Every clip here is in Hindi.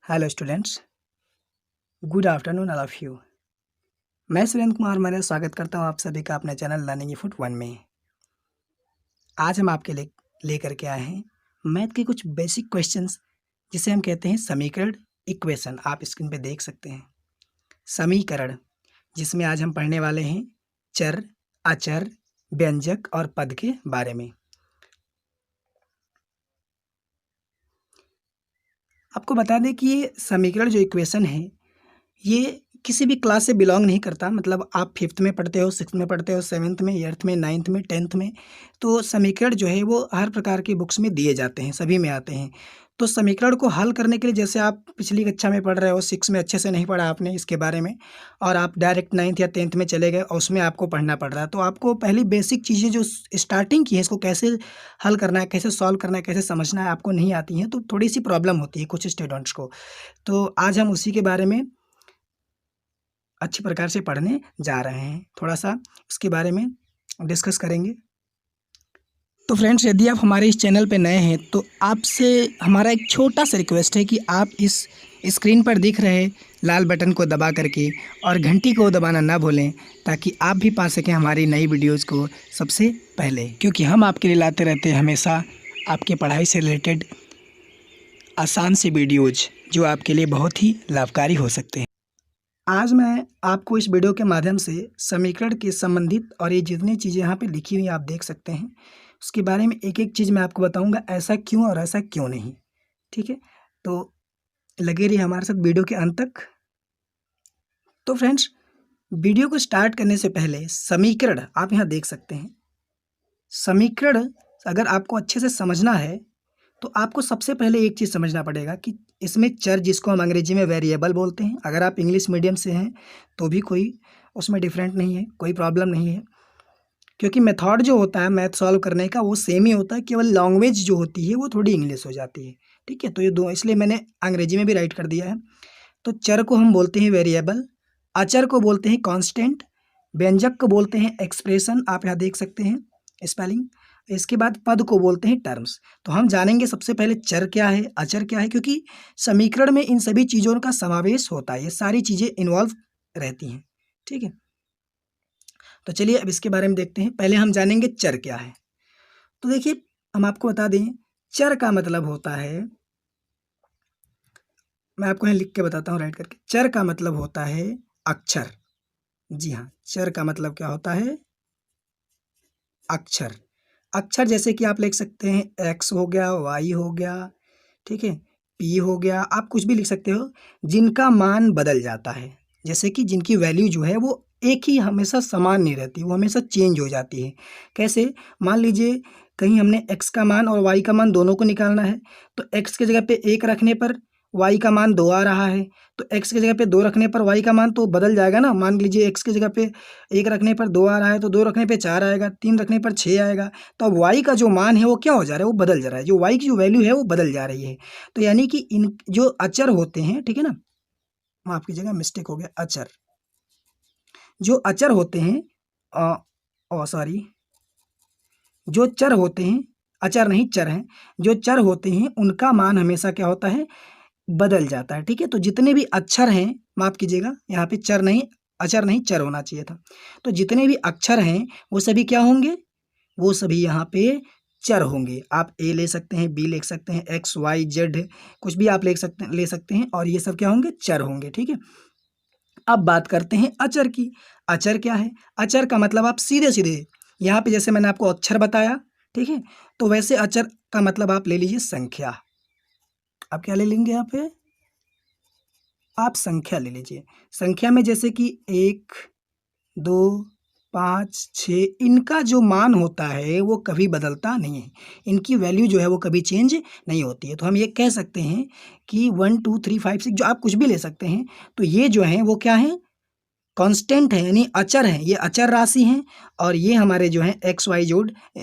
Hello students, good afternoon all of you. मैं सुरेंद्र कुमार मौर्य स्वागत करता हूं आप सभी का अपने चैनल लर्निंग इनपुट 1 में। आज हम आपके लिए लेकर के आए हैं मैथ के कुछ बेसिक क्वेश्चंस जिसे हम कहते हैं समीकरण, इक्वेशन। आप स्क्रीन पे देख सकते हैं समीकरण, जिसमें आज हम पढ़ने वाले हैं चर, अचर, व्यंजक और पद के बारे में। आपको बता दें कि ये समीकरण जो इक्वेशन है ये किसी भी क्लास से बिलोंग नहीं करता। मतलब आप 5th में पढ़ते हो, 6th में पढ़ते हो, 7th में, 8th में, 9th में, 10th में, तो समीकरण जो है वो हर प्रकार की बुक्स में दिए जाते हैं, सभी में आते हैं। तो समीकरण को हल करने के लिए जैसे आप पिछली कक्षा में पढ़ रहे हो, 6 में अच्छे से नहीं पढ़ा आपने इसके बारे में, और आप डायरेक्ट 9th या 10th में चले गए और उसमें आपको पढ़ना पड़ रहा है, तो आपको पहली बेसिक चीज़ें जो स्टार्टिंग की है, इसको कैसे हल करना है, कैसे सॉल्व करना है, कैसे समझना है, आपको नहीं आती हैं, तो थोड़ी सी प्रॉब्लम होती है कुछ स्टूडेंट्स को। तो आज हम उसी के बारे में अच्छी प्रकार से पढ़ने जा रहे हैं, थोड़ा-सा इसके बारे में डिस्कस करेंगे। तो फ्रेंड्स, यदि आप हमारे इस चैनल पे नए हैं तो आपसे हमारा एक छोटा-सा रिक्वेस्ट है कि आप इस स्क्रीन पर दिख रहे लाल बटन को दबा करके और घंटी को दबाना ना भूलें, ताकि आप भी पा सकें हमारी नई वीडियोज़ को सबसे पहले, क्योंकि हम आपके लिए लाते रहते हैं हमेशा आपके पढ़ाई से रिलेटेड आसान से वीडियोज़, जो आपके लिए बहुत ही लाभकारी हो सकते हैं। आज मैं आपको इस वीडियो के माध्यम से समीकरण के संबंधित और ये जितनी चीज़ें यहाँ पे लिखी हुई आप देख सकते हैं, उसके बारे में एक-एक चीज़ मैं आपको बताऊँगा, ऐसा क्यों और ऐसा क्यों नहीं, ठीक है? तो लगे रहिए हमारे साथ वीडियो के अंत तक। तो फ्रेंड्स, वीडियो को स्टार्ट करने से पहले समीकरण आप यहाँ देख सकते हैं। समीकरण अगर आपको अच्छे से समझना है तो आपको सबसे पहले एक चीज़ समझना पड़ेगा कि इसमें चर, जिसको हम अंग्रेजी में वेरिएबल बोलते हैं, अगर आप इंग्लिश मीडियम से हैं तो भी कोई उसमें डिफरेंट नहीं है, कोई प्रॉब्लम नहीं है, क्योंकि मेथड जो होता है मैथ सॉल्व करने का वो सेम ही होता है, केवल लैंग्वेज जो होती है वो थोड़ी इंग्लिश हो जाती है, ठीक है? तो ये दो इसलिए मैंने अंग्रेजी में भी राइट कर दिया है। तो चर को हम बोलते हैं वेरिएबल, अचर को बोलते हैं कांस्टेंट, व्यंजक को बोलते हैं एक्सप्रेशन, आप यहाँ देख सकते हैं स्पेलिंग। इसके बाद पद को बोलते हैं टर्म्स। तो हम जानेंगे सबसे पहले चर क्या है, अचर क्या है, क्योंकि समीकरण में इन सभी चीज़ों का समावेश होता है, ये सारी चीज़ें इन्वॉल्व रहती हैं, ठीक है? तो चलिए अब इसके बारे में देखते हैं। पहले हम जानेंगे चर क्या है। तो देखिए, हम आपको बता दें, चर का मतलब होता है, मैं आपको यहाँ लिख के बताता हूँ राइट करके। चर का मतलब होता है अक्षर। जी हाँ, चर का मतलब क्या होता है? अक्षर। अक्षर जैसे कि आप लिख सकते हैं एक्स हो गया, वाई हो गया, ठीक है, पी हो गया, आप कुछ भी लिख सकते हो, जिनका मान बदल जाता है। जैसे कि जिनकी वैल्यू जो है वो एक ही हमेशा समान नहीं रहती, वो हमेशा चेंज हो जाती है। कैसे? मान लीजिए कहीं हमने एक्स का मान और वाई का मान दोनों को निकालना है, तो एक्स की जगह पे 1 रखने पर वाई का मान 2 आ रहा है, तो एक्स की जगह पे 2 रखने पर वाई का मान तो बदल जाएगा ना। मान लीजिए एक्स की जगह पे 1 रखने पर 2 आ रहा है, तो 2 रखने पे 4 आएगा, 3 रखने पर 6 आएगा। तो अब y का जो मान है वो क्या हो जा रहा है? वो बदल जा रहा है, जो y की जो वैल्यू है वो बदल जा रही है। तो यानी कि इन जो अचर होते हैं, ठीक है ना, माफ़ कीजिएगा मिस्टेक हो गया, अचर। जो अचर होते हैं सॉरी, जो चर होते हैं, अचर नहीं चर हैं, जो चर होते हैं उनका मान हमेशा क्या होता है? बदल जाता है, ठीक है? तो जितने भी अक्षर हैं, माफ़ कीजिएगा यहाँ पे चर नहीं, अचर नहीं चर होना चाहिए था। तो जितने भी अक्षर हैं वो सभी क्या होंगे? वो सभी यहाँ पे चर होंगे। आप ए ले सकते हैं, बी ले सकते हैं, एक्स, वाई, जेड, कुछ भी आप ले सकते हैं, और ये सब क्या होंगे? चर होंगे, ठीक है? अब बात करते हैं अचर की। अचर क्या है? अचर का मतलब आप सीधे-सीधे यहाँ पे जैसे मैंने आपको अक्षर बताया, ठीक है? तो वैसे अचर का मतलब आप ले लीजिए संख्या। आप क्या ले लेंगे यहाँ पे? आप संख्या ले लीजिए। संख्या में जैसे कि 1, 2, 5, 6, इनका जो मान होता है वो कभी बदलता नहीं है। इनकी वैल्यू जो है वो कभी चेंज नहीं होती है। तो हम ये कह सकते हैं कि 1, 2, 3, 5, 6 जो आप कुछ भी ले सकते हैं। तो ये जो हैं वो क्या हैं? कांस्टेंट है, यानी अचर हैं। ये अचर राशि हैं, और ये हमारे जो हैं एक्स, वाई,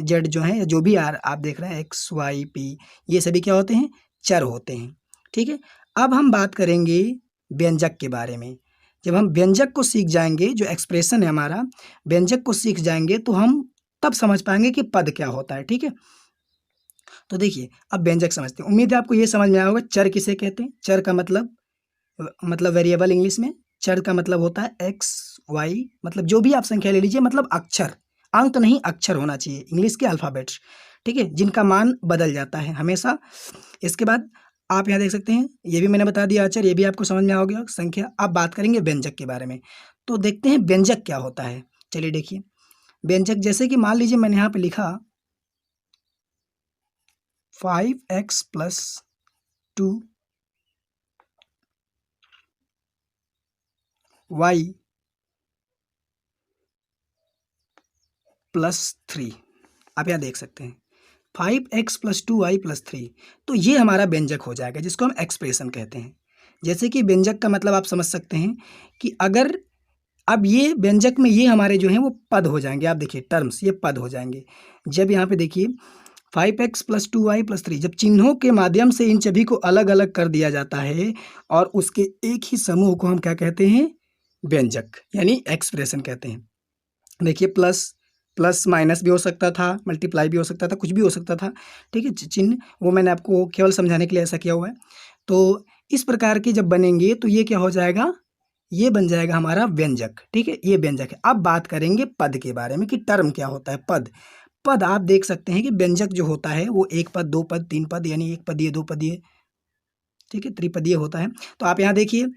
जेड जो हैं, जो भी आप देख रहे हैं एक्स, वाई, पी, ये सभी क्या होते हैं? चर होते हैं, ठीक है? अब हम बात करेंगे व्यंजक के बारे में। जब हम व्यंजक को सीख जाएँगे, जो एक्सप्रेशन है हमारा, व्यंजक को सीख जाएँगे तो हम तब समझ पाएँगे कि पद क्या होता है, ठीक है? तो देखिए अब व्यंजक समझते हैं। उम्मीद है आपको ये समझ में आया होगा चर किसे कहते हैं। चर का मतलब वेरिएबल इंग्लिश में। चर का मतलब होता है एक्स वाई, मतलब जो भी आप संख्या ले लीजिए, मतलब अक्षर, अंक नहीं अक्षर होना चाहिए, इंग्लिश के अल्फ़ाबेट्स, ठीक है, जिनका मान बदल जाता है हमेशा। इसके बाद आप यहाँ देख सकते हैं, ये भी मैंने बता दिया अक्षर, ये भी आपको समझ में आ गया संख्या। अब बात करेंगे व्यंजक के बारे में। तो देखते हैं व्यंजक क्या होता है। चलिए देखिए व्यंजक, जैसे कि मान लीजिए मैंने यहाँ पे लिखा 5x + 2y + 3। आप यहाँ देख सकते हैं 5x + 2y + 3, तो ये हमारा व्यंजक हो जाएगा, जिसको हम एक्सप्रेशन कहते हैं। जैसे कि व्यंजक का मतलब आप समझ सकते हैं कि अगर अब ये व्यंजक में ये हमारे जो हैं वो पद हो जाएंगे। आप देखिए टर्म्स, ये पद हो जाएंगे। जब यहाँ पे देखिए 5x + 2y + 3, जब चिन्हों के माध्यम से इन सभी को अलग अलग कर दिया जाता है और उसके एक ही समूह को हम क्या कहते हैं, व्यंजक, यानी एक्सप्रेशन कहते हैं। देखिए प्लस प्लस माइनस भी हो सकता था, मल्टीप्लाई भी हो सकता था, कुछ भी हो सकता था, ठीक है, चिन्ह वो मैंने आपको केवल समझाने के लिए ऐसा किया हुआ है। तो इस प्रकार के जब बनेंगे तो ये क्या हो जाएगा, ये बन जाएगा हमारा व्यंजक, ठीक है, ये व्यंजक है। अब बात करेंगे पद के बारे में कि टर्म क्या होता है। पद, पद आप देख सकते हैं कि व्यंजक जो होता है वो एक पद, दो पद, तीन पद, यानी एक पदीय, दो पदीय, ठीक है, त्रिपदीय होता है। तो आप यहाँ देखिए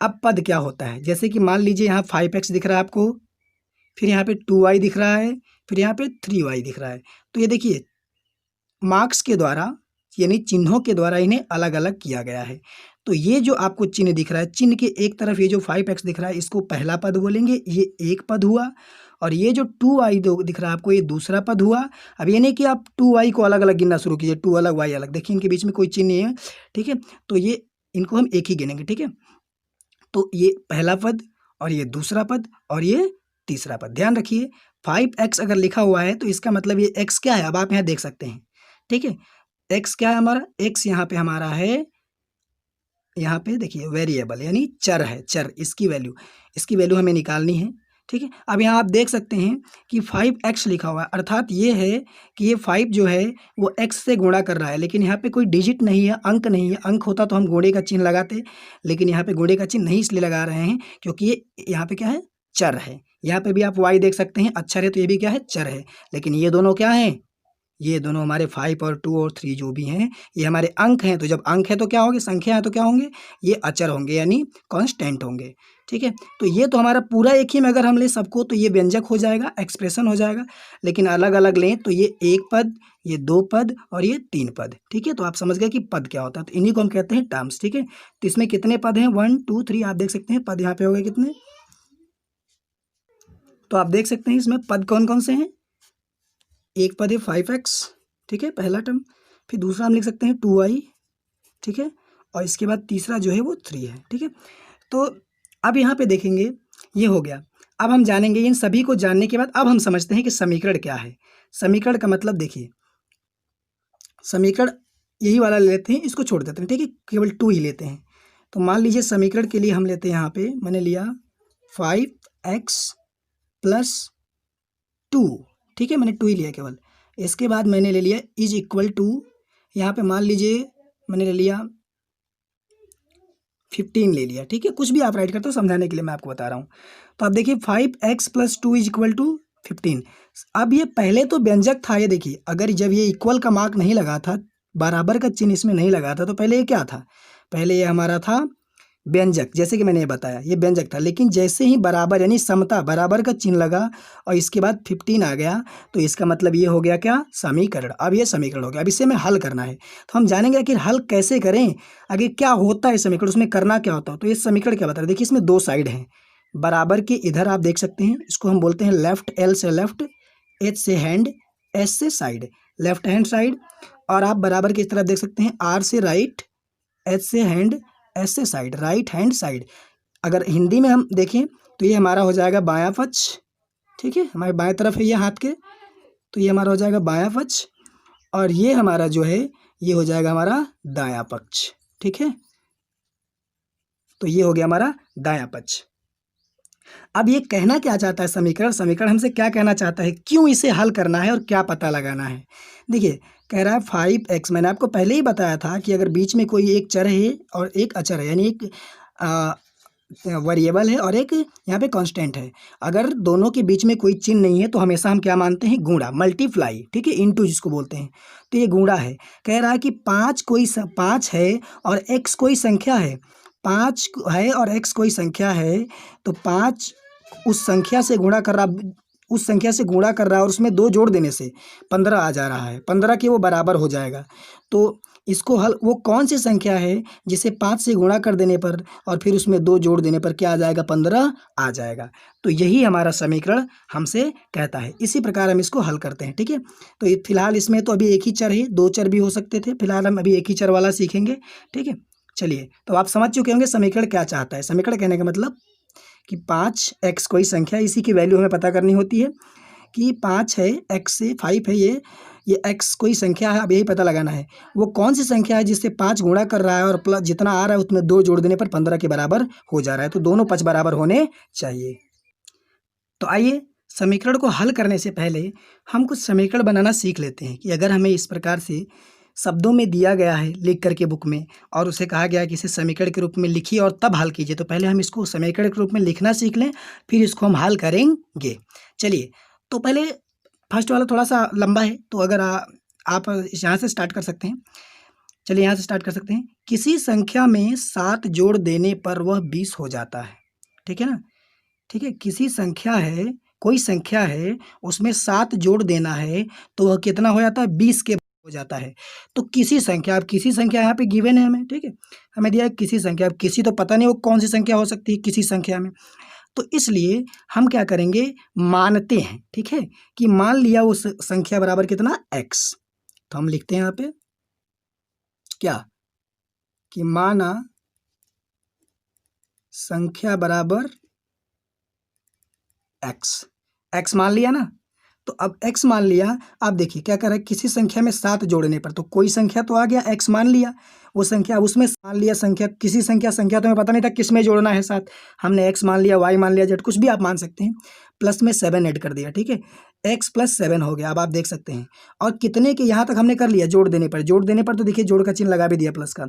अब पद क्या होता है। जैसे कि मान लीजिए यहाँ 5x दिख रहा है आपको, फिर यहाँ पे 2y दिख रहा है, फिर यहाँ पे 3y दिख रहा है। तो ये देखिए मार्क्स के द्वारा, यानी चिन्हों के द्वारा इन्हें अलग अलग किया गया है। तो ये जो आपको चिन्ह दिख रहा है, चिन्ह के एक तरफ ये जो 5x दिख रहा है, इसको पहला पद बोलेंगे, ये एक पद हुआ। और ये जो 2y दिख रहा है आपको, ये दूसरा पद हुआ। अब ये नहीं कि आप 2y को अलग अलग गिनना शुरू कीजिए, 2 अलग y अलग, देखिए इनके बीच में कोई चिन्ह नहीं है, ठीक है, तो ये इनको हम एक ही गिनेंगे, ठीक है। तो ये पहला पद और ये दूसरा पद और ये तीसरा पद। ध्यान रखिए 5x अगर लिखा हुआ है तो इसका मतलब ये x क्या है, अब आप यहाँ देख सकते हैं, ठीक है। x क्या है हमारा, x यहाँ पे हमारा है, यहाँ पे देखिए वेरिएबल यानी चर है, चर, इसकी वैल्यू हमें निकालनी है, ठीक है। अब यहाँ आप देख सकते हैं कि 5x लिखा हुआ है, अर्थात ये है कि ये 5 जो है वो x से गुणा कर रहा है, लेकिन यहाँ पे कोई डिजिट नहीं है, अंक नहीं है। अंक होता तो हम गुणे का चिन्ह लगाते, लेकिन यहाँ पे गुणे का चिन्ह नहीं इसलिए लगा रहे हैं क्योंकि ये यहाँ पे क्या है, चर है। यहाँ पे भी आप y देख सकते हैं, अक्षर है, तो ये भी क्या है, चर है। लेकिन ये दोनों क्या हैं, ये दोनों हमारे 5 और 2 और 3 जो भी हैं ये हमारे अंक हैं। तो जब अंक है तो क्या होंगे, संख्या है तो क्या होंगे, ये अचर होंगे, यानी कांस्टेंट होंगे, ठीक है। तो ये तो हमारा पूरा एक ही में अगर हम लें सबको तो ये व्यंजक हो जाएगा, एक्सप्रेशन हो जाएगा। लेकिन अलग अलग लें तो ये एक पद, ये दो पद और ये तीन पद, ठीक है। तो आप समझ गए कि पद क्या होता है। तो इन्हीं को हम कहते हैं टर्म्स, ठीक है। तो इसमें कितने पद हैं, 1 2 3, आप देख सकते हैं पद यहाँ पे हो गए कितने। तो आप देख सकते हैं इसमें पद कौन कौन से हैं। एक पद है 5x, ठीक है, पहला टर्म। फिर दूसरा हम लिख सकते हैं 2y, ठीक है, और इसके बाद तीसरा जो है वो 3 है, ठीक है। तो अब यहाँ पे देखेंगे ये हो गया। अब हम जानेंगे, इन सभी को जानने के बाद अब हम समझते हैं कि समीकरण क्या है। समीकरण का मतलब देखिए, समीकरण यही वाला लेते हैं, इसको छोड़ देते हैं, ठीक है, केवल 2 ही लेते हैं। तो मान लीजिए समीकरण के लिए हम लेते हैं, यहाँ पे मैंने लिया 5x + 2, ठीक है, मैंने 2 ही लिया केवल। इसके बाद मैंने ले लिया =, यहाँ पे मान लीजिए मैंने ले लिया 15 ले लिया, ठीक है, कुछ भी आप राइट करते हो, समझाने के लिए मैं आपको बता रहा हूँ। तो आप देखिए 5x + 2 = 15। अब ये पहले तो व्यंजक था, ये देखिए अगर जब ये इक्वल का मार्क नहीं लगा था, बराबर का चिन्ह इसमें नहीं लगा था, तो पहले ये क्या था, पहले ये हमारा था व्यंजक, जैसे कि मैंने ये बताया ये व्यंजक था। लेकिन जैसे ही बराबर यानी समता, बराबर का चिन्ह लगा और इसके बाद 15 आ गया, तो इसका मतलब ये हो गया क्या, समीकरण। अब ये समीकरण हो गया। अब इसे हमें हल करना है, तो हम जानेंगे कि हल कैसे करें, आगे क्या होता है समीकरण, उसमें करना क्या होता है। तो ये समीकरण क्या बता रहे हैं, देखिए इसमें दो साइड हैं, बराबर के इधर आप देख सकते हैं, इसको हम बोलते हैं लेफ्ट, L से लेफ्ट, H से हैंड, S से साइड, लेफ्ट हैंड साइड। और आप बराबर की तरफ देख सकते हैं R से राइट, H से हैंड, S से साइड, राइट हैंड साइड। अगर हिंदी में हम देखें तो ये हमारा हो जाएगा बायां पक्ष, ठीक है, हमारे बाएं तरफ है ये हाथ के, तो ये हमारा हो जाएगा बायां पक्ष। और ये हमारा जो है ये हो जाएगा हमारा दायां पक्ष, ठीक है। तो ये हो गया हमारा दायां पक्ष। अब ये कहना क्या चाहता है समीकरण? समीकरण हमसे क्या कहना चाहता है? क्यों इसे हल करना है और क्या पता लगाना है? देखिए, कह रहा है 5x, मैंने आपको पहले ही बताया था कि अगर बीच में कोई एक चर है और एक अचर है, यानी एक अ, वेरिएबल है और एक यहाँ पे कांस्टेंट है। अगर दोनों के बीच में कोई चिन्ह नहीं है तो हमेशा हम क्या मानते हैं? गुणा, मल्टीप्लाई, ठीक है? इनटू जिसको बोलते हैं। तो ये गुणा है। कह रहा है कि 5 है और x कोई संख्या है। 5 है और x कोई संख्या है, तो 5 उस संख्या से गुणा कर रहा, उस संख्या से गुणा कर रहा है और उसमें 2 जोड़ देने से 15 आ जा रहा है। 15 के वो बराबर हो जाएगा। तो इसको हल, वो कौन सी संख्या है जिसे 5 से गुणा कर देने पर और फिर उसमें 2 जोड़ देने पर क्या आ जाएगा? 15 आ जाएगा। तो यही हमारा समीकरण हमसे कहता है। इसी प्रकार हम इसको हल करते हैं, ठीक है? तो ये फिलहाल इसमें तो अभी एक ही चर है, 2 चर भी हो सकते थे। फिलहाल हम अभी एक ही चर वाला सीखेंगे, ठीक है? चलिए, तो आप समझ चुके होंगे समीकरण क्या चाहता है। समीकरण कहने का मतलब कि 5x कोई संख्या, इसी की वैल्यू हमें पता करनी होती है कि 5 है, x से 5 है, ये x कोई संख्या है। अब यही पता लगाना है वो कौन सी संख्या है जिससे 5 गुणा कर रहा है और प्लस जितना आ रहा है उसमें 2 जोड़ देने पर 15 के बराबर हो जा रहा है। तो दोनों पक्ष बराबर होने चाहिए। तो आइए, समीकरण को हल करने से पहले हम कुछ समीकरण बनाना सीख लेते हैं कि अगर हमें इस प्रकार से शब्दों में दिया गया है लिख करके बुक में और उसे कहा गया है कि इसे समीकरण के रूप में लिखिए और तब हल कीजिए, तो पहले हम इसको समीकरण के रूप में लिखना सीख लें, फिर इसको हम हल करेंगे। चलिए, तो पहले फर्स्ट वाला थोड़ा सा लंबा है, तो अगर आप यहाँ से स्टार्ट कर सकते हैं। चलिए, यहाँ से स्टार्ट कर सकते हैं। किसी संख्या में 7 जोड़ देने पर वह 20 हो जाता है, ठीक है ना? ठीक है, किसी संख्या है, कोई संख्या है, उसमें 7 जोड़ देना है तो वह कितना हो जाता है? 20 के हो जाता है। तो किसी संख्या, अब किसी संख्या यहाँ पे गिवन है हमें, ठीक है? हमें दिया है किसी संख्या, अब किसी तो पता नहीं वो कौन सी संख्या हो सकती है किसी संख्या में। तो इसलिए हम क्या करेंगे? मानते हैं, ठीक है? कि मान लिया उस संख्या बराबर कितना? x। तो हम लिखते हैं यहाँ पे क्या? कि माना संख्या बराबर x मान लिया ना? तो अब x मान लिया। अब देखिए क्या कर रहा है, किसी संख्या में 7 जोड़ने पर, तो कोई संख्या तो आ गया, x मान लिया वो संख्या, उसमें मान लिया संख्या, किसी संख्या तो हमें पता नहीं था किस में जोड़ना है 7, हमने x मान लिया, y मान लिया, z कुछ भी आप मान सकते हैं, प्लस में 7 ऐड कर दिया, ठीक है? x प्लस 7 हो गया। अब आप देख सकते हैं, और कितने के यहाँ तक हमने कर लिया, जोड़ देने पर तो देखिए जोड़ का चिन्ह लगा भी दिया प्लस का,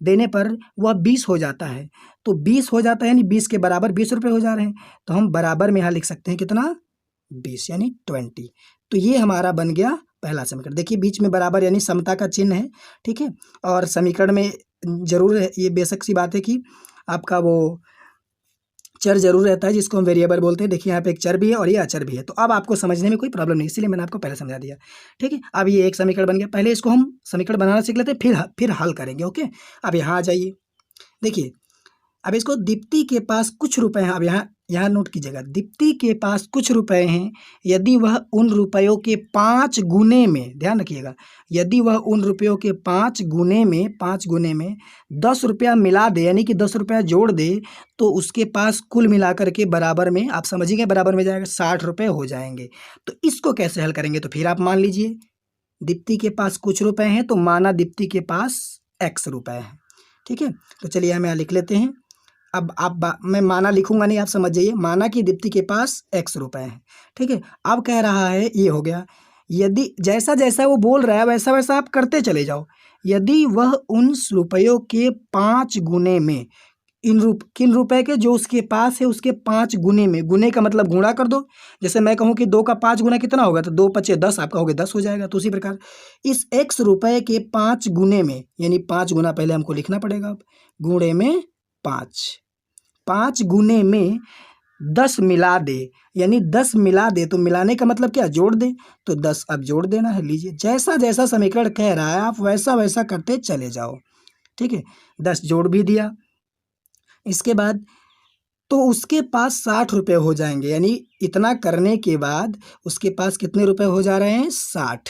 देने पर वह 20 हो जाता है। तो 20 हो जाता है यानी 20 के बराबर 20 रुपये हो जा रहे हैं। तो हम बराबर में यहाँ लिख सकते हैं कितना? 20 यानी 20। तो ये हमारा बन गया पहला समीकरण। देखिए बीच में बराबर यानी समता का चिन्ह है, ठीक है? और समीकरण में जरूर है, ये बेशक सी बात है कि आपका वो चर जरूर रहता है जिसको हम वेरिएबल बोलते हैं। देखिए यहाँ पे एक चर भी है और ये अचर भी है, तो अब आपको समझने में कोई प्रॉब्लम नहीं, इसीलिए मैंने आपको पहले समझा दिया, ठीक है? अब ये एक समीकरण बन गया। पहले इसको हम समीकरण बनाना सीख लेते हैं, फिर हल करेंगे, ओके? अब यहाँ आ जाइए, देखिए अब इसको, दीप्ति के पास कुछ रुपए हैं। अब यहाँ नोट कीजिएगा, दीप्ति के पास कुछ रुपए हैं, यदि वह उन रुपयों के 5 गुने में, ध्यान रखिएगा, यदि वह उन रुपयों के 5 गुने में 10 रुपया मिला दे, यानी कि 10 रुपया जोड़ दे, तो उसके पास कुल मिलाकर के बराबर में, आप समझिए बराबर में जाएगा 60 रुपये हो जाएंगे। तो इसको कैसे हल करेंगे? तो फिर आप मान लीजिए दीप्ति के पास कुछ रुपए हैं, तो माना दीप्ति के पास x रुपए हैं, ठीक है? तो चलिए हम यहाँ लिख लेते हैं। अब मैं माना लिखूंगा नहीं, आप समझ जाइए, माना कि दीप्ति के पास x रुपए हैं, ठीक है? अब कह रहा है, ये हो गया, यदि जैसा जैसा वो बोल रहा है वैसा वैसा आप करते चले जाओ। यदि वह उन रुपयों के 5 गुने में, किन रुपए के? जो उसके पास है उसके 5 गुने में, गुने का मतलब गुणा कर दो। जैसे मैं कहूँ कि 2 का 5 गुना कितना होगा, तो 2 पचे 10, आप कहोगे 10 हो जाएगा। तो उसी प्रकार इस x रुपए के 5 गुने में, यानी 5 गुना पहले हमको लिखना पड़ेगा, अब गुणे में 5 गुने में 10 मिला दे, यानी 10 मिला दे, तो मिलाने का मतलब क्या? जोड़ दे। तो 10 अब जोड़ देना है। लीजिए, जैसा जैसा समीकरण कह रहा है आप वैसा वैसा करते चले जाओ, ठीक है? 10 जोड़ भी दिया। इसके बाद तो उसके पास 60 रुपये हो जाएंगे, यानी इतना करने के बाद उसके पास कितने रुपए हो जा रहे हैं? 60।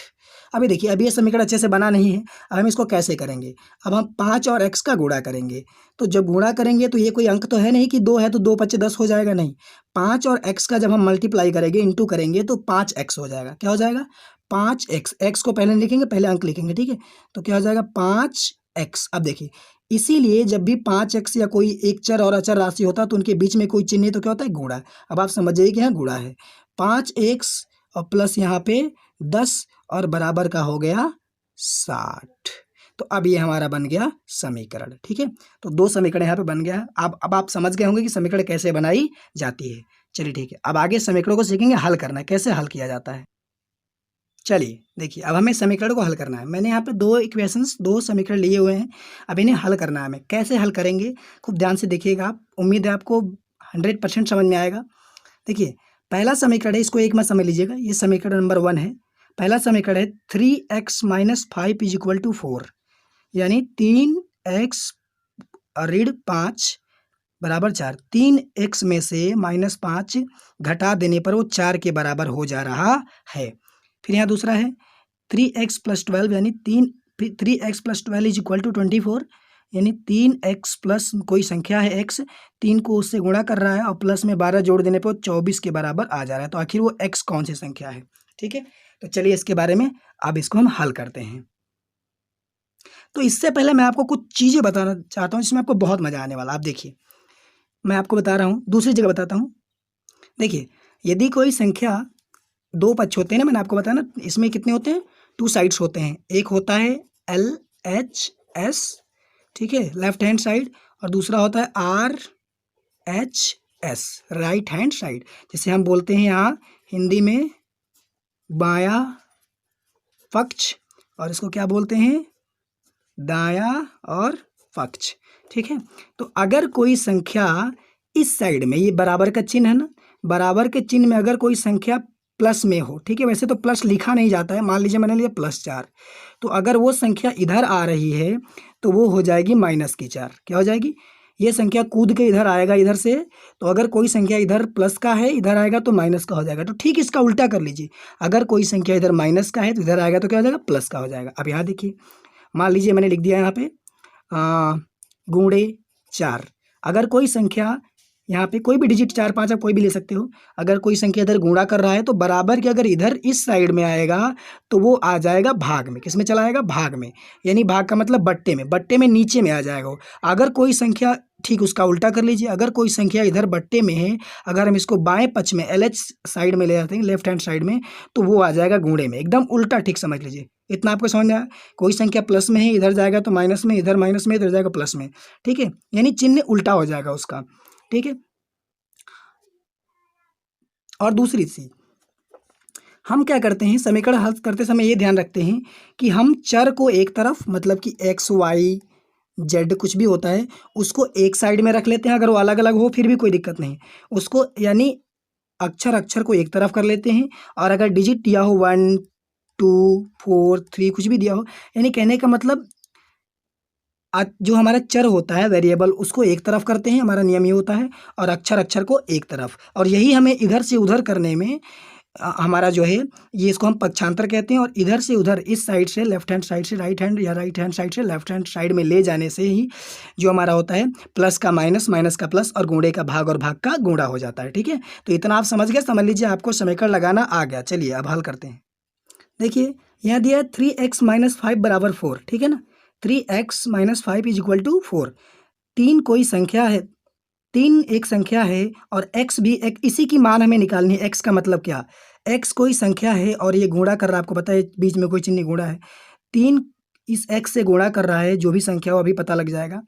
अभी देखिए, अभी ये समीकरण अच्छे से बना नहीं है। अब हम इसको कैसे करेंगे? अब हम 5 और x का गुणा करेंगे। तो जब गुणा करेंगे तो ये कोई अंक तो है नहीं कि 2 है तो 2 पचे 10 हो जाएगा, नहीं। 5 और x का जब हम मल्टीप्लाई करेंगे, इंटू करेंगे, तो 5x हो जाएगा। क्या हो जाएगा? 5x। x को पहले लिखेंगे, पहले अंक लिखेंगे, ठीक है? तो क्या हो जाएगा? 5x। अब देखिए इसीलिए जब भी 5x या कोई एक चर और अचर राशि होता है तो उनके बीच में कोई चिन्ह है तो क्या होता है, गुणा। अब आप समझ जाइए कि यहाँ गुणा है। 5x और प्लस यहाँ पे 10 और बराबर का हो गया 60। तो अब ये हमारा बन गया समीकरण। ठीक है, तो 2 समीकरण यहाँ पे बन गया है। अब आप समझ गए होंगे कि समीकरण कैसे बनाई जाती है। चलिए ठीक है, अब आगे समीकरणों को सीखेंगे हल करना, कैसे हल किया जाता है। चलिए देखिए, अब हमें समीकरण को हल करना है। मैंने यहाँ पे 2 समीकरण लिए हुए हैं, अब इन्हें हल करना है हमें। कैसे हल करेंगे, खूब ध्यान से देखिएगा आप, उम्मीद है आपको 100% समझ में आएगा। देखिए, पहला समीकरण है, इसको एक मत समझ लीजिएगा, ये समीकरण नंबर 1 है। पहला समीकरण है 3x - 5 = 4, यानी 3x ऋण 5 बराबर 4। 3x में से -5 घटा देने पर वो 4 के बराबर हो जा रहा है। फिर यहाँ दूसरा है 3x + 12, यानी 3x + 12 = 24, यानी 3x प्लस कोई संख्या है x, 3 को उससे गुणा कर रहा है और प्लस में 12 जोड़ देने पर 24 के बराबर आ जा रहा है। तो आखिर वो x कौन सी संख्या है। ठीक है, तो चलिए इसके बारे में अब इसको हम हल करते हैं। तो इससे पहले मैं आपको कुछ चीज़ें बताना चाहता हूँ जिसमें आपको बहुत मज़ा आने वाला। आप देखिए, मैं आपको बता रहा हूँ, दूसरी जगह बताता हूँ। देखिए, यदि कोई संख्या 2 पक्ष होते हैं ना, मैंने आपको बताया ना, इसमें कितने होते हैं, 2 साइड्स होते हैं। एक होता है LHS, ठीक है, लेफ्ट हैंड साइड, और दूसरा होता है RHS, राइट हैंड साइड। जिसे हम बोलते हैं यहाँ हिंदी में बायां पक्ष, और इसको क्या बोलते हैं, दायां और पक्ष। ठीक है, तो अगर कोई संख्या इस साइड में, ये बराबर का चिन्ह है ना, बराबर के चिन्ह में अगर कोई संख्या प्लस में हो, ठीक है, वैसे तो प्लस लिखा नहीं जाता है, मान लीजिए मैंने लिया +4, तो अगर वो संख्या इधर आ रही है तो वो हो जाएगी -4। क्या हो जाएगी, ये संख्या कूद के इधर आएगा इधर से, तो अगर कोई संख्या इधर प्लस का है, इधर आएगा तो माइनस का हो जाएगा। तो ठीक इसका उल्टा कर लीजिए, अगर कोई संख्या इधर माइनस का है तो इधर आएगा तो क्या हो जाएगा, प्लस का हो जाएगा। अब यहाँ देखिए, मान लीजिए मैंने लिख दिया यहाँ पे गुणे 4। अगर कोई संख्या यहाँ पे कोई भी डिजिट 4 5 आप कोई भी ले सकते हो, अगर कोई संख्या इधर गुणा कर रहा है तो बराबर के अगर इधर इस साइड में आएगा तो वो आ जाएगा भाग में। किस में चला आएगा, भाग में, यानी भाग का मतलब बट्टे में, बट्टे में नीचे में आ जाएगा वो। अगर कोई संख्या, ठीक उसका उल्टा कर लीजिए, अगर कोई संख्या इधर बट्टे में है, अगर हम इसको बाएं पक्ष में LH साइड में ले जाते हैं, लेफ्ट हैंड साइड में, तो वो आ जाएगा गुणे में, एकदम उल्टा। ठीक समझ लीजिए, इतना आपको समझ में आया। कोई संख्या प्लस में है, इधर जाएगा तो माइनस में, इधर माइनस में, इधर जाएगा प्लस में। ठीक है, यानी चिन्ह उल्टा हो जाएगा उसका। ठीक है, और दूसरी चीज, हम क्या करते हैं, समीकरण हल करते समय ये ध्यान रखते हैं कि हम चर को एक तरफ, मतलब कि x y z कुछ भी होता है, उसको एक साइड में रख लेते हैं। अगर वो अलग अलग हो फिर भी कोई दिक्कत नहीं, उसको यानी अक्षर को एक तरफ कर लेते हैं। और अगर डिजिट दिया हो 1 2 4 3 कुछ भी दिया हो, यानी कहने का मतलब जो हमारा चर होता है वेरिएबल, उसको एक तरफ करते हैं, हमारा नियम ये होता है, और अक्षर को एक तरफ। और यही हमें इधर से उधर करने में हमारा जो है, ये इसको हम पक्षांतर कहते हैं। और इधर से उधर, इस साइड से लेफ्ट हैंड साइड से राइट हैंड, या राइट हैंड साइड से लेफ्ट हैंड साइड में ले जाने से ही जो हमारा होता है, प्लस का माइनस, माइनस का प्लस, और गुणे का भाग और भाग का गुणा हो जाता है। ठीक है, तो इतना आप समझ गए, समझ लीजिए आपको समीकरण लगाना आ गया। चलिए अब हल करते हैं। देखिए, यहाँ दिया 3x - 5 = 4, ठीक है ना, 3x - 5 = 4। 3 कोई संख्या है, 3 एक संख्या है, और x भी एक, इसी की मान हमें निकालनी है। x का मतलब क्या, x कोई संख्या है और ये गुणा कर रहा है, आपको पता है बीच में कोई चिन्ह गुणा है, 3 इस x से गुणा कर रहा है, जो भी संख्या हो अभी पता लग जाएगा,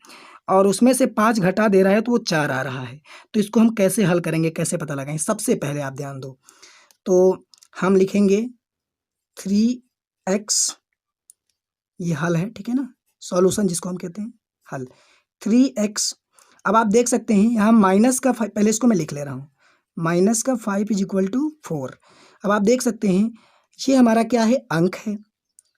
और उसमें से 5 घटा दे रहा है तो वो 4 आ रहा है। तो इसको हम कैसे हल करेंगे, कैसे पता लगाएंगे, सबसे पहले आप ध्यान दो, तो हम लिखेंगे 3x, ये हल है, ठीक है ना, सॉल्यूशन जिसको हम कहते हैं हल, 3x। अब आप देख सकते हैं यहाँ माइनस का 5, पहले इसको मैं लिख ले रहा हूँ, -5 = 4। अब आप देख सकते हैं ये हमारा क्या है, अंक है।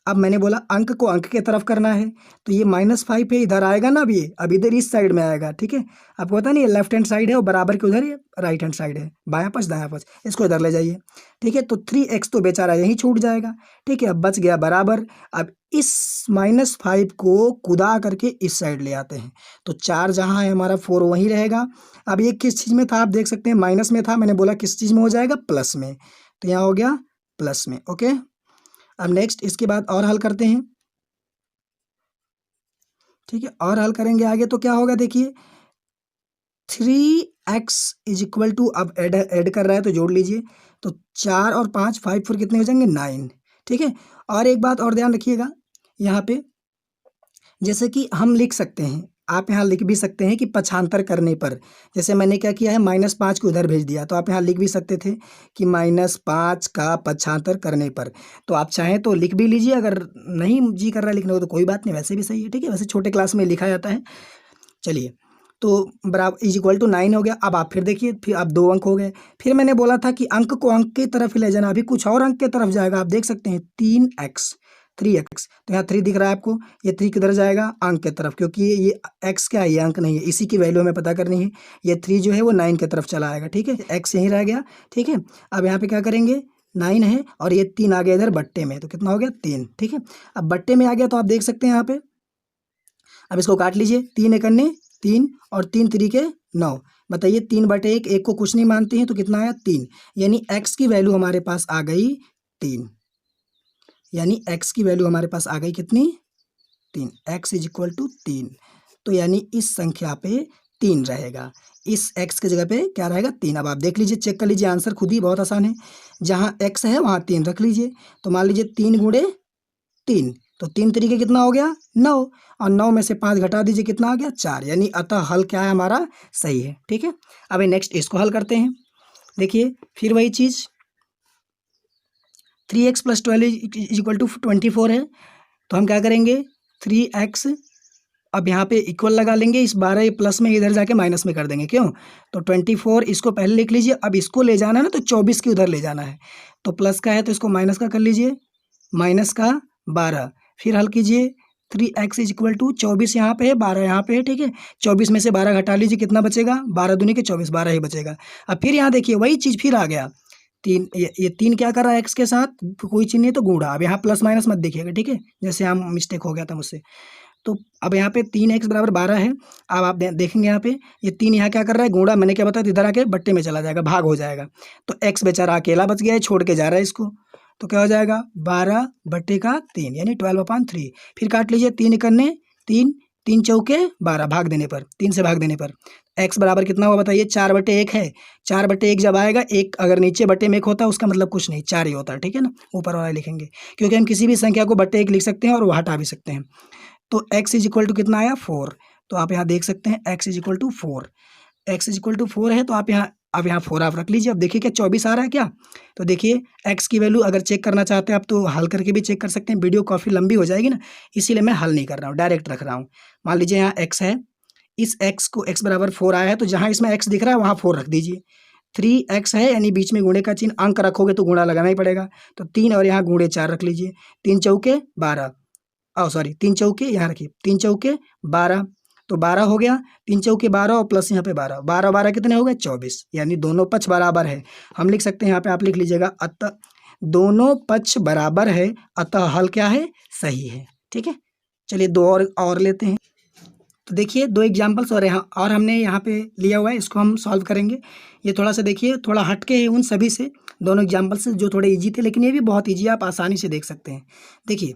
अब मैंने बोला अंक को अंक के तरफ करना है, तो ये -5 है, इधर आएगा ना, अब इधर इस साइड में आएगा। ठीक है, आपको पता नहीं, लेफ्ट हैंड साइड है और बराबर के उधर ये राइट हैंड साइड है, बायां पक्ष दायां पक्ष, इसको इधर ले जाइए। ठीक है, तो 3x तो बेचारा यहीं छूट जाएगा। ठीक है, अब बच गया बराबर। अब इस -5 को कुदा करके इस साइड ले आते हैं, तो 4 जहाँ है हमारा 4 वहीं रहेगा। अब ये किस चीज़ में था, आप देख सकते हैं माइनस में था, मैंने बोला किस चीज़ में हो जाएगा, प्लस में, तो यहाँ हो गया प्लस में। ओके, अब नेक्स्ट इसके बाद और हल करते हैं। ठीक है। और हल करेंगे आगे तो क्या होगा देखिए, 3x इज इक्वल टू, अब ऐड कर रहा है तो जोड़ लीजिए, तो 4 और 5, 5 4 कितने हो जाएंगे 9। ठीक है। और एक बात और ध्यान रखिएगा यहाँ पे, जैसे कि हम लिख सकते हैं, आप यहाँ लिख भी सकते हैं कि पक्षांतर करने पर, जैसे मैंने क्या किया है -5 को उधर भेज दिया, तो आप यहाँ लिख भी सकते थे कि -5 का पक्षांतर करने पर। तो आप चाहें तो लिख भी लीजिए, अगर नहीं जी कर रहा है लिखने को तो कोई बात नहीं, वैसे भी सही है। ठीक है, वैसे छोटे क्लास में लिखा जाता है। चलिए, तो बराबर इज इक्वल टू 9 हो गया। अब आप फिर देखिए, फिर अब 2 अंक हो गए। फिर मैंने बोला था कि अंक को अंक की तरफ ही ले जाना, अभी कुछ और अंक की तरफ जाएगा। आप देख सकते हैं 3x, 3x, तो यहाँ 3 दिख रहा है आपको, ये 3 किधर जाएगा अंक की तरफ, क्योंकि ये x क्या है, ये अंक नहीं है, इसी की वैल्यू हमें पता करनी है। ये 3 जो है वो 9 की तरफ चला आएगा। ठीक है, x यहीं रह गया। ठीक है, अब यहाँ पे क्या करेंगे, 9 है और ये 3 आ गया इधर बट्टे में, तो कितना हो गया 3। ठीक है, अब बट्टे में आ गया तो आप देख सकते हैं यहाँ पे, अब इसको काट लीजिए, 3 एकन्ने 3 और 3 तिरिके 9। बताइए 3/1, एक को कुछ नहीं मानते हैं तो कितना आया 3, यानी x की वैल्यू हमारे पास आ गई 3, यानी x की वैल्यू हमारे पास आ गई कितनी 3, x इज इक्वल टू 3। तो यानी इस संख्या पे 3 रहेगा, इस x की जगह पे क्या रहेगा 3। अब आप देख लीजिए, चेक कर लीजिए, आंसर खुद ही बहुत आसान है, जहाँ x है वहाँ 3 रख लीजिए। तो मान लीजिए 3 गुणे 3, तो 3 तरीके कितना हो गया 9, और 9 में से 5 घटा दीजिए, कितना आ गया 4, यानी अतः हल क्या है हमारा सही है। ठीक है, अब नेक्स्ट इसको हल करते हैं। देखिए फिर वही चीज़, 3x + 12 इज इक्वल टू 24 है, तो हम क्या करेंगे 3x, अब यहाँ पे इक्वल लगा लेंगे, इस 12 प्लस में इधर जाके माइनस में कर देंगे, क्यों, तो 24 इसको पहले लिख लीजिए। अब इसको ले जाना है ना, तो 24 की उधर ले जाना है, तो प्लस का है तो इसको माइनस का कर लीजिए, माइनस का 12, फिर हल कीजिए, 3x इज इक्वल टू 24 यहाँ पे है, 12 यहाँ पे है। ठीक है, 24 में से 12 घटा लीजिए, कितना बचेगा, 12 दूनी के 24, 12 ही बचेगा। अब फिर यहाँ देखिए वही चीज़ फिर आ गया, 3, ये 3 क्या कर रहा है x के साथ, कोई चीज़ नहीं है तो गुणा। अब यहाँ प्लस माइनस मत देखिएगा, ठीक है, जैसे हम मिस्टेक हो गया था मुझसे। तो अब यहाँ पे 3x बराबर 12 है। अब आप देखेंगे यहाँ पे ये 3 यहाँ क्या कर रहा है गुणा, मैंने क्या बताया, इधर आके बट्टे में चला जाएगा, भाग हो जाएगा, तो x बेचारा अकेला बच गया है, छोड़ के जा रहा है इसको, तो क्या हो जाएगा 12/3, यानी 12/3। फिर काट लीजिए, 3 एकन्ने 3, 3 चौके 12, भाग देने पर, 3 से भाग देने पर x बराबर कितना हुआ बताइए, 4/1 है। 4/1 जब आएगा, एक अगर नीचे बट्टे में 1 होता है उसका मतलब कुछ नहीं, 4 ही होता है। ठीक है ना, ऊपर वाला लिखेंगे, क्योंकि हम किसी भी संख्या को बट्टे 1 लिख सकते हैं और वो हटा भी सकते हैं। तो x इज इक्वल टू कितना आया 4, तो आप यहाँ देख सकते हैं x is equal to 4, x is equal to 4 है, तो आप यहाँ, अब यहाँ 4 आप रख लीजिए। अब देखिए क्या 24 आ रहा है क्या, तो देखिए x की वैल्यू अगर चेक करना चाहते हैं आप तो हल करके भी चेक कर सकते हैं, वीडियो काफ़ी लंबी हो जाएगी ना, इसीलिए मैं हल नहीं कर रहा हूँ, डायरेक्ट रख रहा हूँ। मान लीजिए यहाँ x है, इस x को x बराबर 4 आया है, तो जहाँ इसमें x दिख रहा है वहाँ 4 रख दीजिए। 3x है, यानी बीच में गुणे का चिन्ह, अंक रखोगे तो गुणा लगाना ही पड़ेगा, तो 3 और यहाँ गुणे 4 रख लीजिए, 3 चौके 12, सॉरी 3 चौके यहाँ रखिए, 3 चौके 12, तो 12 हो गया, 3 चौके 12 और प्लस यहाँ पे 12, 12 12 कितने हो गए 24, यानी दोनों पक्ष बराबर है। हम लिख सकते हैं यहाँ पे, आप लिख लीजिएगा, अतः दोनों पक्ष बराबर है, अतः हल क्या है सही है। ठीक है, चलिए 2 और लेते हैं। तो देखिए 2 एग्जाम्पल्स और यहाँ और हमने यहाँ पे लिया हुआ है, इसको हम सॉल्व करेंगे। ये थोड़ा सा देखिए थोड़ा हटके है उन सभी से, दोनों एग्जाम्पल से जो थोड़े ईजी थे, लेकिन ये भी बहुत ईजी है, आप आसानी से देख सकते हैं। देखिए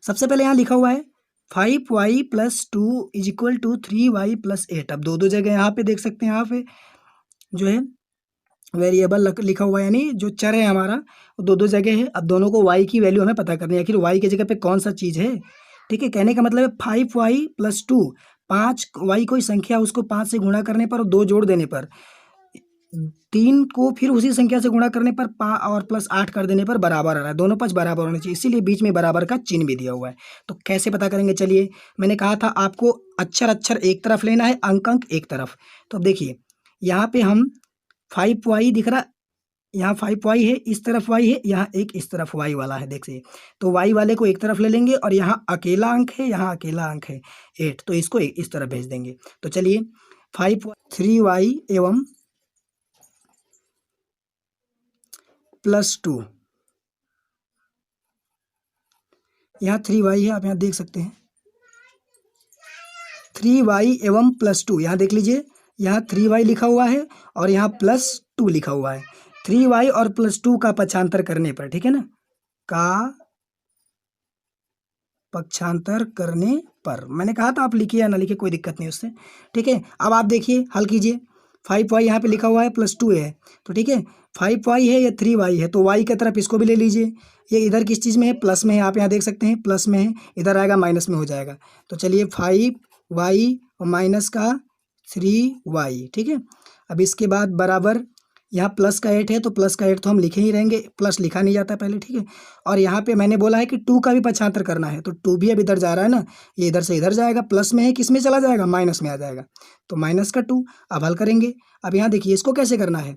सबसे पहले यहाँ लिखा हुआ है 5y + 2 is equal to 3y + 8। अब दो जगह यहाँ पे देख सकते हैं, यहाँ पे जो है वेरिएबल लिखा हुआ है, यानी जो चर है हमारा वो दो जगह है। अब दोनों को y की वैल्यू हमें पता करनी है, आखिर y की जगह पे कौन सा चीज़ है। ठीक है, कहने का मतलब है 5y + 2, 5y कोई संख्या, उसको 5 से गुणा करने पर और 2 जोड़ देने पर, 3 को फिर उसी संख्या से गुणा करने पर और +8 कर देने पर बराबर आ रहा है, दोनों पक्ष बराबर होने चाहिए, इसीलिए बीच में बराबर का चिन्ह भी दिया हुआ है। तो कैसे पता करेंगे, चलिए मैंने कहा था आपको अक्षर अक्षर एक तरफ लेना है, अंक अंक एक तरफ। तो अब देखिए यहाँ पे हम 5y दिख रहा, यहाँ 5y है, इस तरफ y है, यहाँ एक इस तरफ y वाला है, देखिए तो y वाले को एक तरफ ले लेंगे, और यहाँ अकेला अंक है, यहाँ अकेला अंक है 8, तो इसको इस तरफ भेज देंगे। तो चलिए 3y एवं +2, यहाँ 3y है, आप यहाँ देख सकते हैं 3y एवं +2, यहाँ देख लीजिए, यहाँ 3y लिखा हुआ है और यहाँ +2 लिखा हुआ है। 3y और +2 का पक्षांतर करने पर, ठीक है ना, का पक्षांतर करने पर। मैंने कहा था आप लिखिए या ना लिखिए कोई दिक्कत नहीं उससे, ठीक है। अब आप देखिए हल कीजिए। 5y यहाँ पे लिखा हुआ है +2 है, तो ठीक है 5y है या 3y है, तो y की तरफ इसको भी ले लीजिए। ये इधर किस चीज़ में है, प्लस में है, आप यहाँ देख सकते हैं प्लस में है, इधर आएगा माइनस में हो जाएगा। तो चलिए 5y और माइनस का 3y, ठीक है। अब इसके बाद बराबर यहाँ प्लस का 8 है, तो प्लस का 8 तो हम लिखे ही रहेंगे, प्लस लिखा नहीं जाता पहले, ठीक है। और यहाँ पे मैंने बोला है कि 2 का भी पक्षांतर करना है, तो 2 भी अब इधर जा रहा है ना, ये इधर से इधर जाएगा, प्लस में है किस में चला जाएगा, माइनस में आ जाएगा, तो माइनस का 2। अब हल करेंगे। अब यहाँ देखिए इसको कैसे करना है,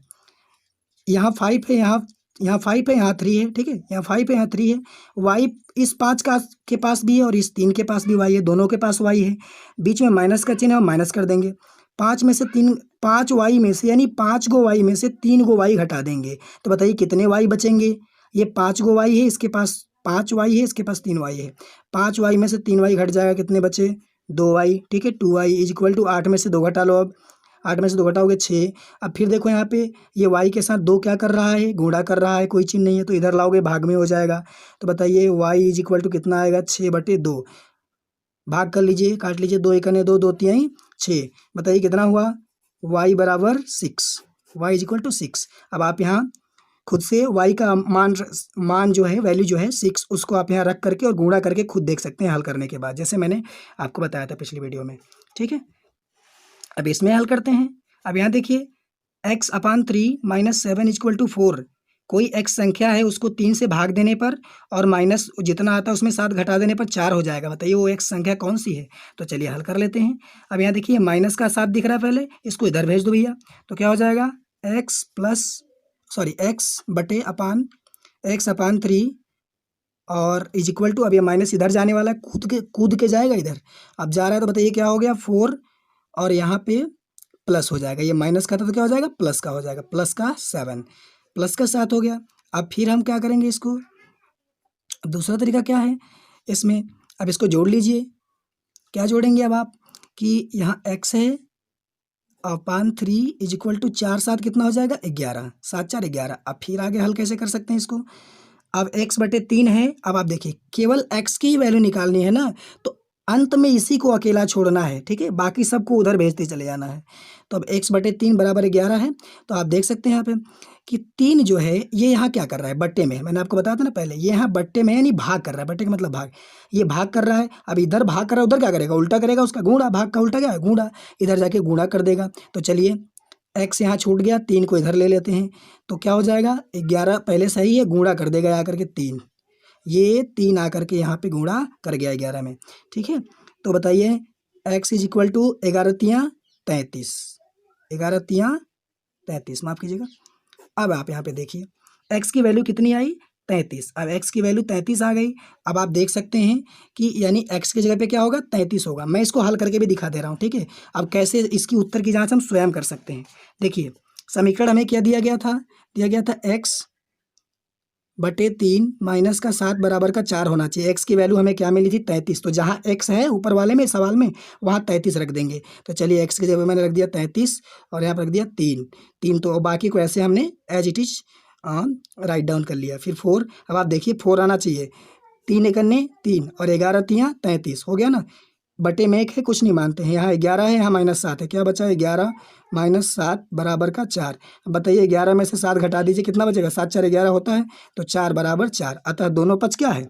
यहाँ 5 है, यहाँ 5 है, यहाँ 3 है, ठीक है, यहाँ 5 है, यहाँ 3 है। y इस 5 का के पास भी है और इस 3 के पास भी y है, दोनों के पास y है, बीच में माइनस का चिन्ह है, हम माइनस कर देंगे। 5 में से 3, 5y में से यानी 5 गो y में से 3 गो y घटा देंगे, तो बताइए कितने y बचेंगे। ये 5 गो y है, इसके पास 5y है, इसके पास 3y है, 5y में से 3y घट जाएगा, कितने बचे 2y, ठीक है। 2y इज इक्वल टू 8 में से 2 घटा लो, अब 8 में से 2 घटाओगे 6। अब फिर देखो यहाँ पे ये y के साथ 2 क्या कर रहा है, गुणा कर रहा है, कोई चिन्ह नहीं है, तो इधर लाओगे भाग में हो जाएगा। तो बताइए y इज इक्वल टू कितना आएगा, 6/2। भाग कर लीजिए, काट लीजिए, 2 एकने 2, 2 तिहाई 6, बताइए कितना हुआ, y बराबर 6, y इज इक्वल टू 6। अब आप यहाँ खुद से y का मान जो है, वैल्यू जो है 6, उसको आप यहाँ रख करके और गुणा करके खुद देख सकते हैं हल करने के बाद, जैसे मैंने आपको बताया था पिछली वीडियो में, ठीक है। अब इसमें हल करते हैं। अब यहाँ देखिए x/3 - 7 = 4, कोई x संख्या है उसको 3 से भाग देने पर और माइनस जितना आता है उसमें 7 घटा देने पर 4 हो जाएगा, बताइए वो x संख्या कौन सी है। तो चलिए हल कर लेते हैं। अब यहाँ देखिए माइनस का 7 दिख रहा है, पहले इसको इधर भेज दो भैया, तो क्या हो जाएगा x/3 और इज इक्वल टू, अब ये माइनस इधर जाने वाला है, कूद के जाएगा इधर, अब जा रहा है, तो बताइए क्या हो गया 4 और यहाँ पे प्लस हो जाएगा, ये माइनस का था तो क्या हो जाएगा प्लस का हो जाएगा, प्लस का 7 प्लस का 7 हो गया। अब फिर हम क्या करेंगे इसको, दूसरा तरीका क्या है इसमें, अब इसको जोड़ लीजिए। क्या जोड़ेंगे अब आप कि यहाँ x है अपान 3 इज इक्वल टू 4 7 कितना हो जाएगा 11, 7 4 11। अब फिर आगे हल कैसे कर सकते हैं इसको, अब x/3 है। अब आप देखिए केवल x की ही वैल्यू निकालनी है ना, तो अंत में इसी को अकेला छोड़ना है, ठीक है, बाकी सबको उधर भेजते चले जाना है। तो अब x/3 बराबर 11 है, तो आप देख सकते हैं यहाँ पे कि 3 जो है ये यहाँ क्या कर रहा है, बट्टे में है, मैंने आपको बताया था ना पहले, ये यहाँ बट्टे में है, यानी भाग कर रहा है, बट्टे का मतलब भाग, ये भाग कर रहा है। अब इधर भाग कर रहा है, उधर क्या करेगा, उल्टा करेगा, उसका गुणा, भाग का उल्टा क्या है गुणा, इधर जाके गुणा कर देगा। तो चलिए x यहाँ छूट गया, 3 को इधर ले लेते हैं, तो क्या हो जाएगा 11 पहले सही है, गुणा कर देगा आकर के 3, ये 3 आकर के यहाँ पे गुणा कर गया 11 में, ठीक है। तो बताइए x इज इक्वल टू 11 तियाँ 33, 11 तियाँ 33, माफ़ कीजिएगा। अब आप यहाँ पे देखिए x की वैल्यू कितनी आई 33, अब x की वैल्यू 33 आ गई। अब आप देख सकते हैं कि यानी x की जगह पे क्या होगा 33 होगा, मैं इसको हल करके भी दिखा दे रहा हूँ, ठीक है। अब कैसे इसकी उत्तर की जांच हम स्वयं कर सकते हैं, देखिए समीकरण हमें क्या दिया गया था, x/3 माइनस का 7 बराबर का 4 होना चाहिए। x की वैल्यू हमें क्या मिली थी 33, तो जहाँ x है ऊपर वाले में सवाल में वहाँ 33 रख देंगे। तो चलिए x की जगह मैंने रख दिया 33 और यहाँ पर रख दिया 3, तो बाकी को ऐसे हमने as it is write down कर लिया। फिर 4, अब आप देखिए 4 आना चाहिए, 3 एकन्ने 3 और 11 तियाँ 33 हो गया ना, बटे में 1 है, कुछ नहीं मानते हैं, यहाँ 11 है, यहाँ -7 है, क्या बचा है 11 - 7 बराबर का 4। अब बताइए 11 में से 7 घटा दीजिए, कितना बचेगा, 7 4 11 होता है, तो 4 बराबर 4, अतः दोनों पक्ष क्या है,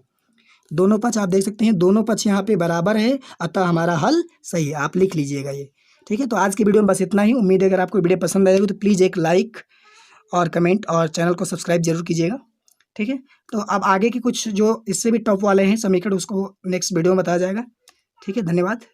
दोनों पक्ष आप देख सकते हैं, दोनों पक्ष यहाँ पे बराबर है, अतः हमारा हल सही है, आप लिख लीजिएगा ये, ठीक है। तो आज की वीडियो में बस इतना ही, उम्मीद है अगर आपको वीडियो पसंद आएगी तो प्लीज़ एक लाइक और कमेंट और चैनल को सब्सक्राइब जरूर कीजिएगा, ठीक है। तो अब आगे की कुछ जो इससे भी टॉप वाले हैं समीकरण उसको नेक्स्ट वीडियो में बताया जाएगा, ठीक है। धन्यवाद।